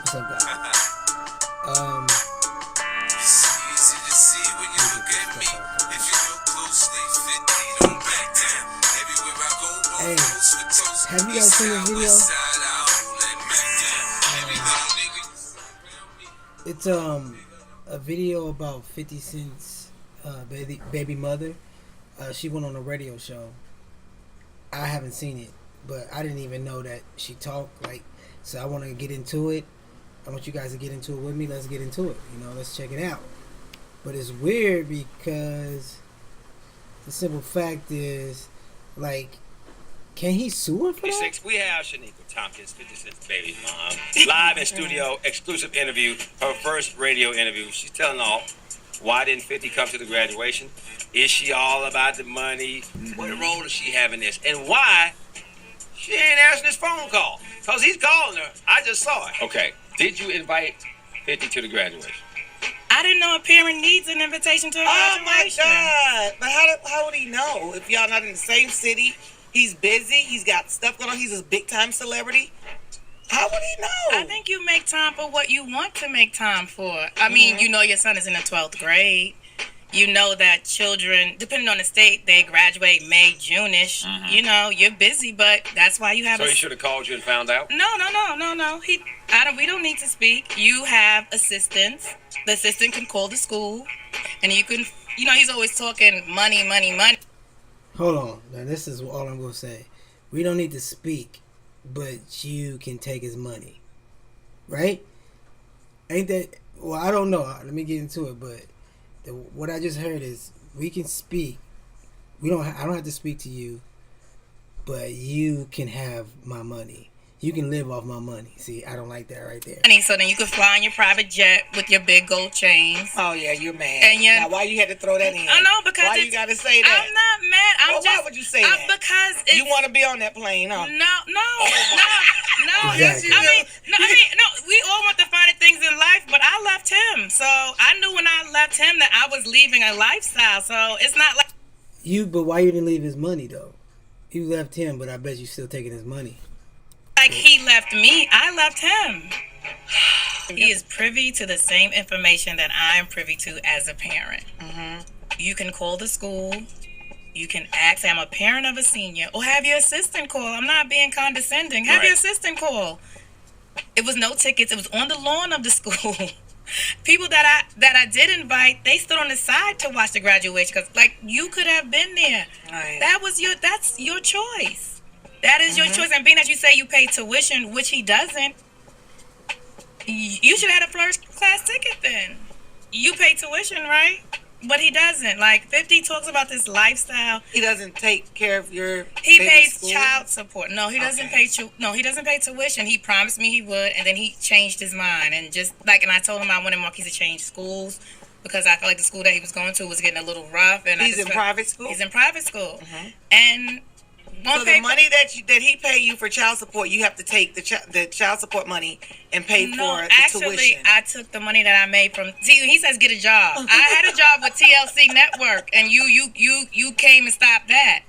What's up, guys? It's easy to see when you look at me. If you look closely, 50 don't back down. Everywhere I go, Hey, toast for toast. have you guys seen this video? West side, I hold that back down. Every little nigga around me. It's a video about 50 Cent's baby mother. She went on a radio show. I haven't seen it, but I didn't even know that she talked. So I want to get into it. I want you guys to get into it with me. Let's get into it. Let's check it out. But it's weird because the simple fact is, can he sue her for that? We have Shaniqua Tompkins, 50 Cent's baby mom, live in studio, exclusive interview, her first radio interview. She's telling all, why didn't 50 come to the graduation? Is she all about the money? What role does she have in this? And why she ain't answering his phone call? Because he's calling her. I just saw it. Okay, did you invite 50 to the graduation? I didn't know a parent needs an invitation to a Oh my graduation. God! But how would he know if y'all not in the same city? He's busy. He's got stuff going on. He's a big time celebrity. How would he know? I think you make time for what you want to make time for. I mean, you know your son is in the 12th grade. You know that children, depending on the state, they graduate May, June-ish. You're busy, but that's why you have So he should have called you and found out? No. We don't need to speak. You have assistants. The assistant can call the school, and you can, he's always talking money. Hold on. Now, this is all I'm going to say. We don't need to speak, but you can take his money. Right? Ain't that... Well, I don't know. Let me get into it, but what I just heard is we can speak. I don't have to speak to you, but you can have my money. You can live off my money. See, I don't like that right there. So then you can fly in your private jet with your big gold chains. Oh yeah, you're mad. And now why you had to throw that in? I know, because why you gotta say that? I'm not mad. Why would you say that? Because you want to be on that plane, huh? No. Exactly. We all want the finer things in life, but I left him. So I knew when I left him that I was leaving a lifestyle. So it's not like But why you didn't leave his money though? You left him, but I bet you still taking his money. like he left me. I left him. He is privy to the same information that I am privy to as a parent. You can call the school. You can ask, I'm a parent of a senior, or have your assistant call. I'm not being condescending. Have your assistant call. It was no tickets. It was on the lawn of the school. People that I did invite, they stood on the side to watch the graduation because, you could have been there. Right. That's your choice. That is your choice. And being that you say you pay tuition, which he doesn't, you should have had a first class ticket then. You pay tuition, right? But he doesn't. 50 talks about this lifestyle. He doesn't take care of your. He baby's pays school? child support. No, he doesn't pay. No, he doesn't pay tuition. He promised me he would, and then he changed his mind. And and I told him I wanted Marquise to change schools because I felt like the school that he was going to was getting a little rough. And He's in private school. He's in private school, and So the money that he pay you for child support, you have to take the child support money and pay for the tuition. I took the money that I made from. See, he says get a job. I had a job with TLC Network, and you came and stopped that.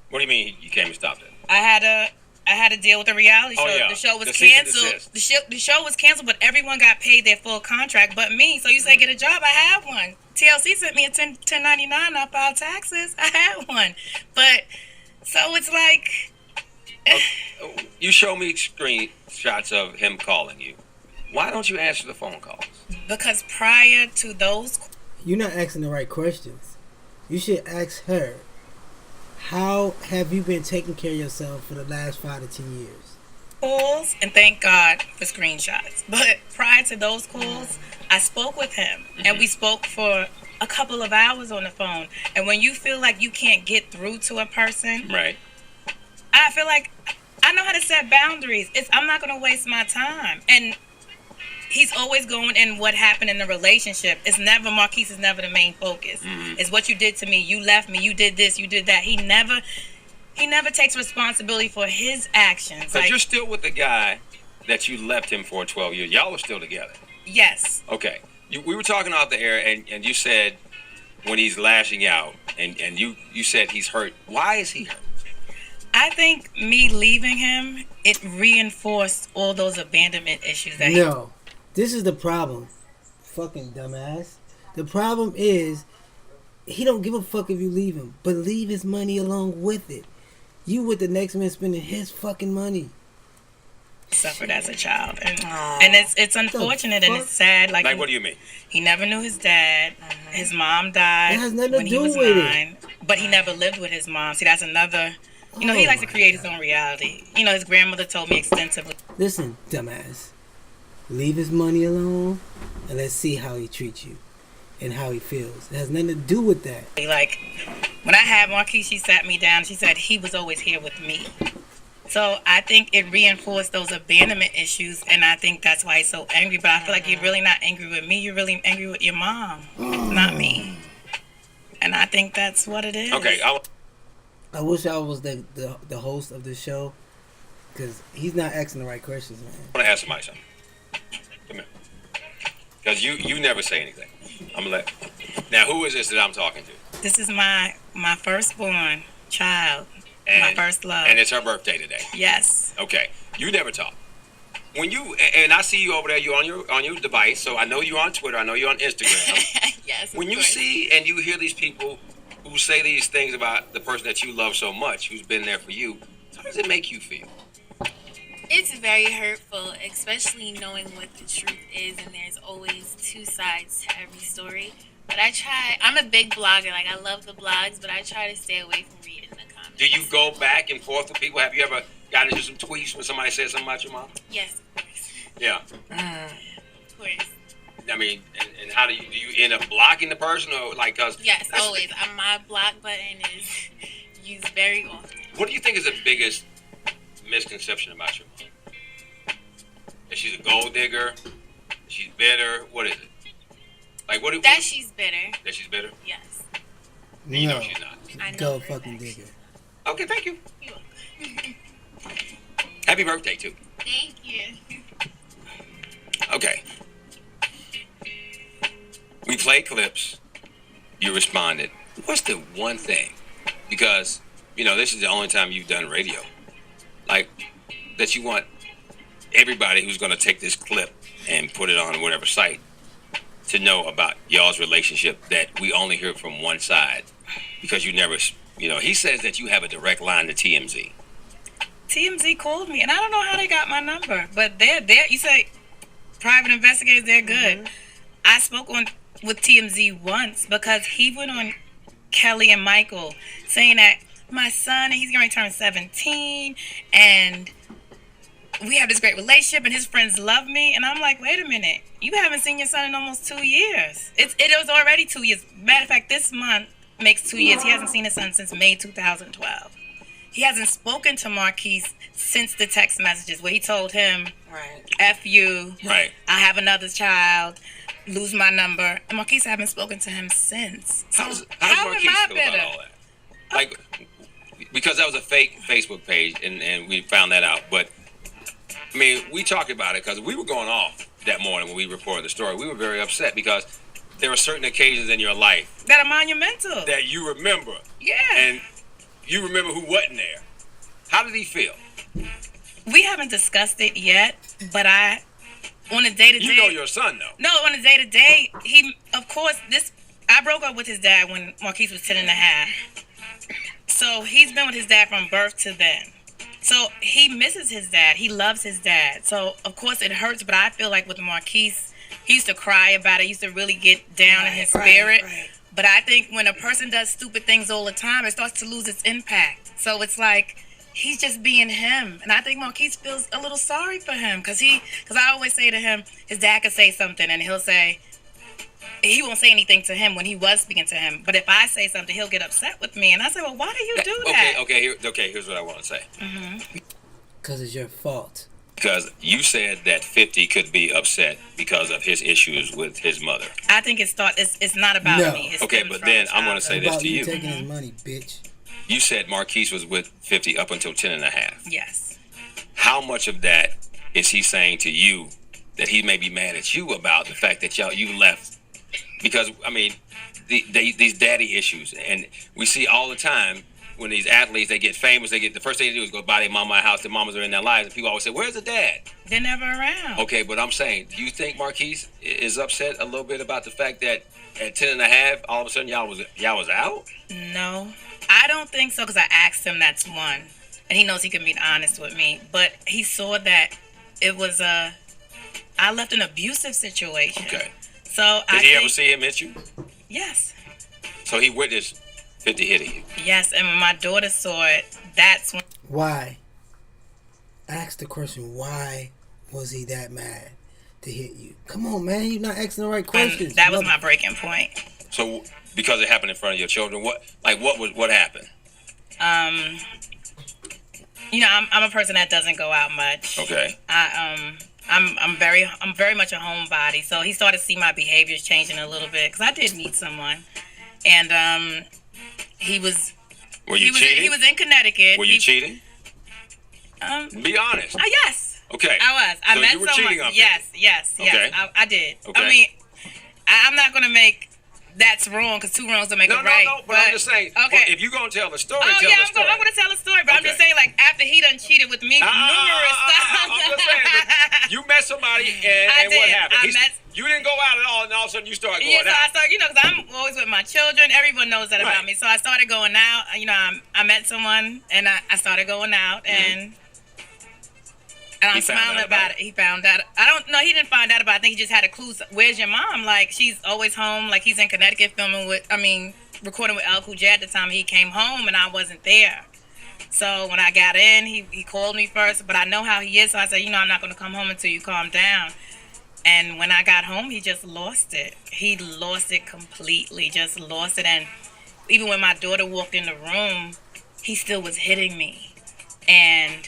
What do you mean you came and stopped it? I had to deal with a reality show. Oh, yeah. The show was The cease and canceled. desist. The show was canceled, but everyone got paid their full contract, but me. So you say get a job? I had one. TLC sent me a 1099. I filed taxes. I had one, but so it's like. You show me screenshots of him calling you. Why don't you answer the phone calls? Because prior to those, You're not asking the right questions. You should ask her, how have you been taking care of yourself for the last 5 to 10 years? calls, and thank God for screenshots. But prior to those calls, I spoke with him, and we spoke for a couple of hours on the phone. And when you feel like you can't get through to a person, Right. I feel like I know how to set boundaries. I'm not going to waste my time. And he's always going in what happened in the relationship. Marquise is never the main focus. It's what you did to me. You left me. You did this. You did that. He never takes responsibility for his actions. But you're still with the guy that you left him for 12 years. Y'all are still together. Yes. Okay. We were talking off the air, and you said when he's lashing out, and you said he's hurt. Why is he hurt? I think me leaving him, it reinforced all those abandonment issues that No. This is the problem. Fucking dumbass. The problem is he don't give a fuck if you leave him, but leave his money along with it. You with the next man spending his fucking money. Suffered as a child, and it's unfortunate and it's sad. Like what do you mean? He never knew his dad. His mom died It has nothing when to he do was with 9, but he never lived with his mom. See, that's another. You know, he likes to create his own reality. You know, his grandmother told me extensively. Listen, dumbass. Leave his money alone, and let's see how he treats you and how he feels. It has nothing to do with that. Like, when I had Marquise, she sat me down. She said he was always here with me. So I think it reinforced those abandonment issues, and I think that's why he's so angry. But I feel like you're really not angry with me. You're really angry with your mom, not me. And I think that's what it is. Okay. I wish I was the host of this show, because he's not asking the right questions, man. I want to ask somebody something. Come here. Because you never say anything. I'm going to let... Now, who is this that I'm talking to? This is my firstborn child, my first love. And it's her birthday today. Yes. Okay. You never talk. When you... And I see you over there. You're on your device, so I know you're on Twitter. I know you're on Instagram. Yes, When you see and you hear these people who say these things about the person that you love so much, who's been there for you, how does it make you feel? It's very hurtful, especially knowing what the truth is, and there's always two sides to every story. But I'm a big blogger, like I love the blogs, but I try to stay away from reading the comments. Do you go back and forth with people? Have you ever gotten into some tweets when somebody said something about your mom? Yes, of course. Yeah. Of course. I mean, and how do you end up blocking the person, or like, cause Yes, always. My block button is used very often. What do you think is the biggest misconception about your mom? That she's a gold digger? She's bitter? What is it? Like That she's bitter. That she's bitter? Yes. You know she's not. I know Go for a fucking fact. digger. Okay, thank you. You're welcome. Happy birthday too. Thank you. Okay. We played clips. You responded. What's the one thing? Because, this is the only time you've done radio. Like, that you want everybody who's going to take this clip and put it on whatever site to know about y'all's relationship, that we only hear from one side. Because you never, he says that you have a direct line to TMZ. TMZ called me, and I don't know how they got my number, but they're there. You say private investigators, they're good. I spoke with TMZ once because he went on Kelly and Michael saying that my son, he's going to turn 17, and we have this great relationship, and his friends love me. And I'm like, wait a minute, you haven't seen your son in almost 2 years. It was already 2 years. Matter of fact, this month makes 2 years. He hasn't seen his son since May 2012. He hasn't spoken to Marquise since the text messages where he told him, Right. F you, Right. I have another child, lose my number. And Marquise haven't spoken to him since. So How does how am Marquise I feel better? about all that? Like, because that was a fake Facebook page, and we found that out. But, I mean, we talked about it because we were going off that morning when we reported the story. We were very upset because there are certain occasions in your life That are monumental. that you remember. Yeah. And you remember who wasn't there. How did he feel? We haven't discussed it yet, but on a day-to-day... You know your son, though. No, on a day-to-day, I broke up with his dad when Marquise was 10 and a half. So he's been with his dad from birth to then. So he misses his dad. He loves his dad. So, of course, it hurts, but I feel like with Marquise, he used to cry about it. He used to really get down in his spirit. Right. But I think when a person does stupid things all the time, it starts to lose its impact. So it's like he's just being him. And I think Marquise feels a little sorry for him because I always say to him, his dad could say something and he'll say, he won't say anything to him when he was speaking to him. But if I say something, he'll get upset with me. And I say, well, why do you do that? Okay, here's what I want to say. Because it's your fault. Because you said that 50 could be upset because of his issues with his mother. I think it's not about No. me. It Okay, stems but from then the I'm going to childhood. say this About to you you. taking his money, bitch. You said Marquise was with 50 up until 10 and a half. Yes. How much of that is he saying to you that he may be mad at you about the fact that you left? Because, I mean, these daddy issues, and we see all the time when these athletes, they get famous, the first thing they do is go buy their mama a house. Their mamas are in their lives, and people always say, "Where's the dad?" They're never around. Okay, but I'm saying, do you think Marquise is upset a little bit about the fact that at 10 and a half, all of a sudden y'all was out? No, I don't think so, because I asked him. That's one, and he knows he can be honest with me. But he saw that it was I left an abusive situation. Okay. So Did he ever see him hit you? Yes. So he witnessed 50 hitting you. Yes, and when my daughter saw it, that's when. Why? Ask the question, why was he that mad to hit you? Come on, man, you're not asking the right questions. That was my breaking point. So because it happened in front of your children, what happened? I'm a person that doesn't go out much. Okay. I'm very much a homebody. So he started to see my behaviors changing a little bit, because I did meet someone, and he was. Were you cheating? He was in Connecticut. Were you cheating? Be honest. Yes. Okay. I was. I so met you were someone. cheating on Yes. Okay. I did. Okay. I mean, I'm not gonna make that's wrong, because two wrongs don't make a right. No. But I'm just saying. Okay. Well, if you're gonna tell the story, I'm tell the story. I'm gonna tell a story, but I'm Okay. just saying, like, after he done cheated with me numerous times. I'm just saying, but you met somebody, and what happened? You didn't go out at all, and all of a sudden you started going out. So I started, because I'm always with my children. Everyone knows that about me. So I started going out. I met someone, and I started going out, and I'm smiling about it. He found out. I don't know. He didn't find out about it. I think he just had a clue. Where's your mom? Like, she's always home. Like, he's in Connecticut recording with El Cool J at the time he came home, and I wasn't there. So when I got in, he called me first, but I know how he is. So I said, I'm not going to come home until you calm down. And when I got home, he just lost it. He lost it completely, just lost it. And even when my daughter walked in the room, he still was hitting me. And,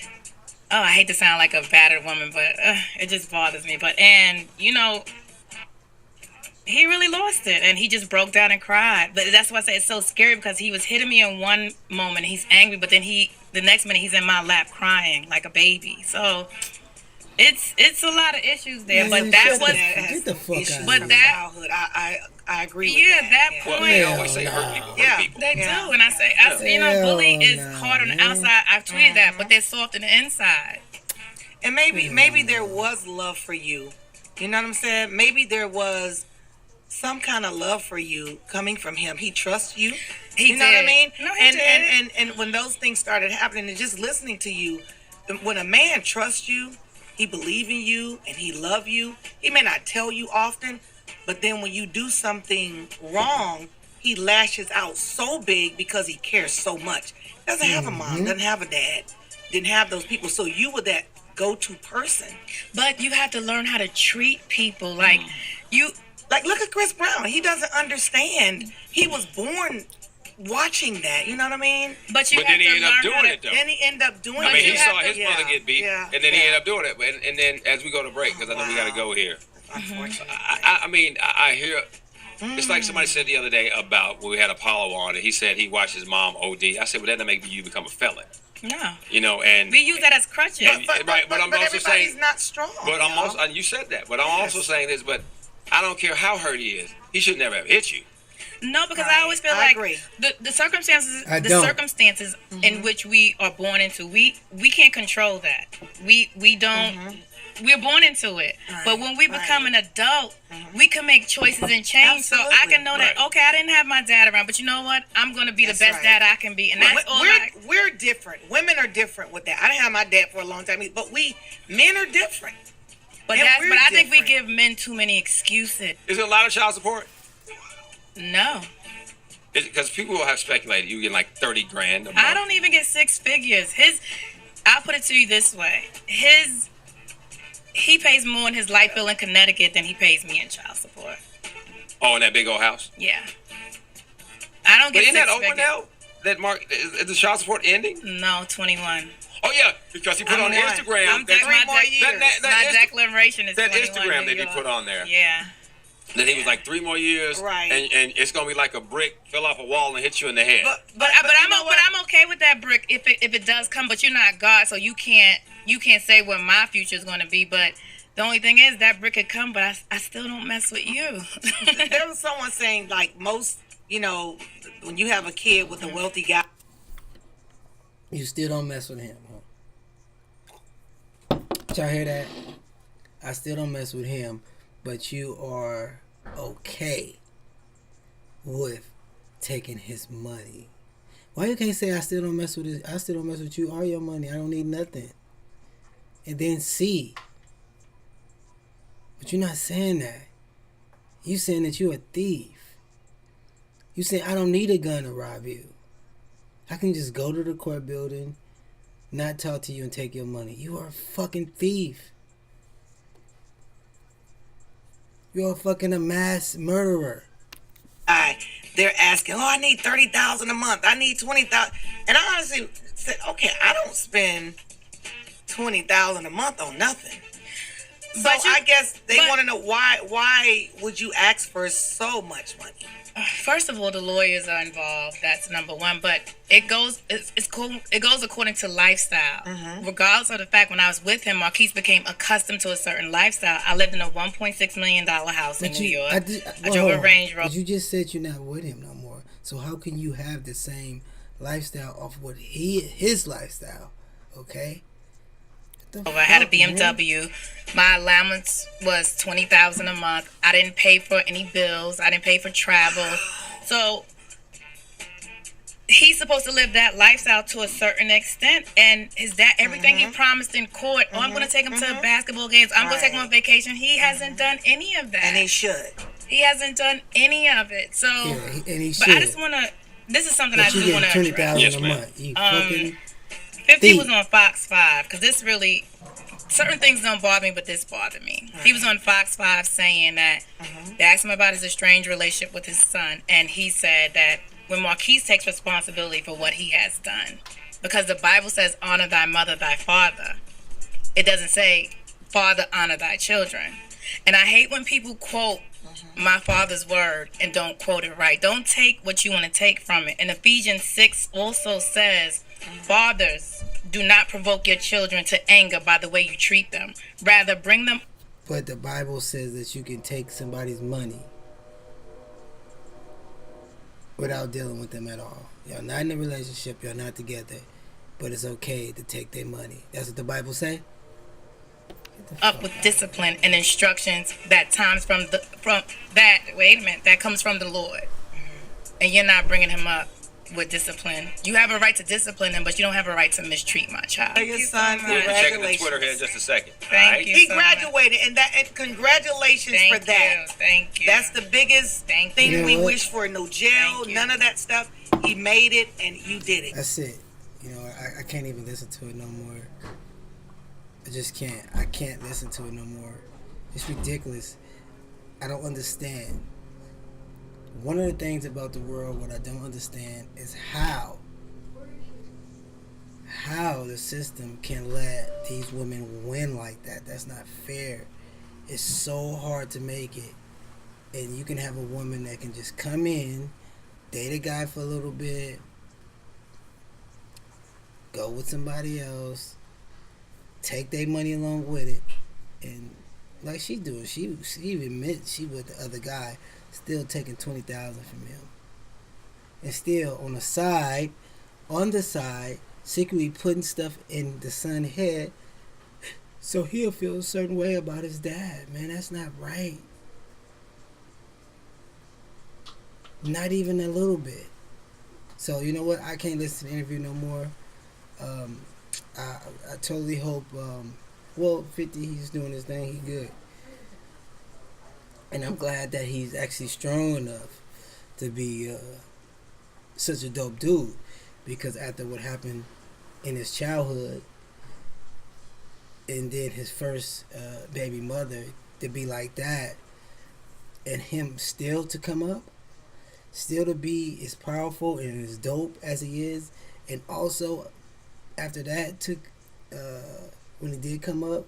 I hate to sound like a battered woman, but it just bothers me. He really lost it. And he just broke down and cried. But that's why I say it's so scary, because he was hitting me in one moment. He's angry, but then the next minute he's in my lap crying like a baby. So it's a lot of issues there, Man, but that was get the fuck out of But here. childhood, I agree with that. that Well, point. they always say hurt people. Yeah. Hurt people. They Yeah. do, and I say, bully is Hell hard on the no, man. outside. I've tweeted that, but they're soft on the inside. And maybe there was love for you. You know what I'm saying? Maybe there was some kind of love for you coming from him. He trusts you. You know what I mean? No, he did. And when those things started happening, and just listening to you, when a man trusts you, he believes in you and he loves you. He may not tell you often, but then when you do something wrong, he lashes out so big because he cares so much. Doesn't have a mom, doesn't have a dad, didn't have those people. So you were that go-to person. But you have to learn how to treat people. Like, look at Chris Brown. He doesn't understand. He was born watching that. You know what I mean? But But then he ended up doing it, though. Then he ended up doing it. I mean, he you saw have his to- mother get beat, yeah, and then he yeah. ended up doing it. And then as we go to break, because I know we got to go here. Unfortunately. I hear. It's like somebody said the other day about when we had Apollo on, and he said he watched his mom OD. I said, well, that doesn't make you become a felon. No. And We use that as crutches. But I'm also everybody's saying, not strong. but I'm y'all. also, and you said that, but I'm also saying this, but I don't care how hurt he is. He should never have hit you. No, because I always feel I like agree. the circumstances I don't. in which we are born into, we can't control that. We don't. We're born into it. But when we become an adult, we can make choices and change. So I Absolutely. can know that, okay, I didn't have my dad around, but you know what? I'm going to be That's the best right. dad I can be. And that's all We're different. Women are different with that. I didn't have my dad for a long time, but men are different. But and we're I think we different. give men too many excuses. Is there a lot of child support? No. Because people have speculated you get like 30 grand a month. I don't even get 6 figures. I'll put it to you this way. He pays more in his light bill in Connecticut than he pays me in child support. Oh, in that big old house? Yeah. I don't But get isn't that 6 over figures. now? That mark, is the child support ending? No, 21. Oh, yeah, because he put on Instagram. I'm that, my, more years. my declaration is that 21, Instagram New that he York. put on there. Yeah. That he was like 3 more years, Right. and it's gonna be like a brick fell off a wall and hit you in the head. But I'm okay with that brick if it does come. But you're not God, so you can't say what my future is going to be. But the only thing is that brick could come, but I still don't mess with you. There was someone saying, like, most, when you have a kid with a wealthy guy. You still don't mess with him, huh? Did y'all hear that? I still don't mess with him, but you are okay with taking his money. Why you can't say I still don't mess with it? I still don't mess with you. All your money. I don't need nothing. And then C. But you're not saying that. You saying that you're a thief. You saying I don't need a gun to rob you. I can just go to the court building, not talk to you, and take your money. You are a fucking thief. You're a fucking a mass murderer. They're asking, I need $30,000 a month. I need $20,000. And I honestly said, okay, I don't spend $20,000 a month on nothing. So I guess they want to know why would you ask for so much money? First of all, the lawyers are involved. That's number one. But it goes cool. It goes according to lifestyle. Regardless of the fact, when I was with him, Marquise became accustomed to a certain lifestyle. I lived in a $1.6 million house in New York. I drove a Range Rover. But you just said you're not with him no more. So how can you have the same lifestyle of what his lifestyle? Okay. I had a BMW. Man. My allowance was $20,000 a month. I didn't pay for any bills. I didn't pay for travel. So he's supposed to live that lifestyle to a certain extent. And his dad, everything he promised in court. I'm going to take him to basketball games. I'm going to take him on vacation. He hasn't done any of that. And he should. He hasn't done any of it. So, and he should. But I just want to. This is something I do want to address. $20,000 a month. You fucking 50 was on Fox 5 because this really, certain things don't bother me, but this bothered me. He was on Fox 5 saying that they asked him about his estranged relationship with his son, and he said that when Marquise takes responsibility for what he has done, because the Bible says, honor thy mother, thy father. It doesn't say, father, honor thy children. And I hate when people quote my father's word and don't quote it right. Don't take what you want to take from it. And Ephesians 6 also says, fathers, do not provoke your children to anger by the way you treat them. Rather, bring them. But the Bible says that you can take somebody's money without dealing with them at all. Y'all not in a relationship. Y'all not together. But it's okay to take their money. That's what the Bible say? Up with discipline and instructions that comes from the Lord. And you're not bringing him up with discipline. You have a right to discipline him, but you don't have a right to mistreat my child. Your son, We'll check the congratulations. Twitter here in just a second. Thank you. He so graduated, and congratulations Thank for that. you. Thank you. That's the biggest Thank thing you. we wish for. No jail, Thank you. none of that stuff. He made it, and you did it. That's it. You know, I can't even listen to it no more. I just can't. I can't listen to it no more. It's ridiculous. I don't understand. One of the things about the world, what I don't understand, is how the system can let these women win like that. That's not fair. It's so hard to make it. And you can have a woman that can just come in, date a guy for a little bit, go with somebody else, take their money along with it, and like she doing, she even admits she with the other guy, still taking $20,000 from him, and still on the side, secretly putting stuff in the son's head, so he'll feel a certain way about his dad. Man, that's not right. Not even a little bit. So you know what? I can't listen to the interview no more. I totally hope. 50, he's doing his thing. He good, and I'm glad that he's actually strong enough to be such a dope dude. Because after what happened in his childhood, and then his first baby mother to be like that, and him still to come up, still to be as powerful and as dope as he is, and also after that took when he did come up,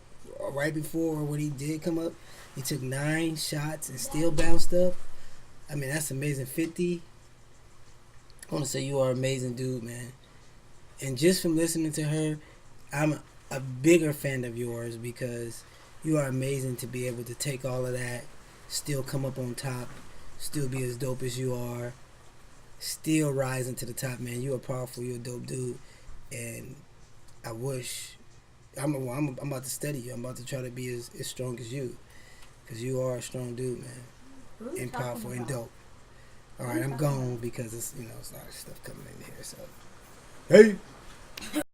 right before when he did come up, he took 9 shots and still bounced up. I mean, that's amazing. 50, I want to say you are an amazing dude, man. And just from listening to her, I'm a bigger fan of yours because you are amazing to be able to take all of that, still come up on top, still be as dope as you are, still rising to the top, man. You are powerful. You're a dope dude. and I wish I'm about to study you. I'm about to try to be as strong as you, because you are a strong dude, man, and powerful and dope. All right, I'm gone because it's it's a lot of stuff coming in here. So, hey.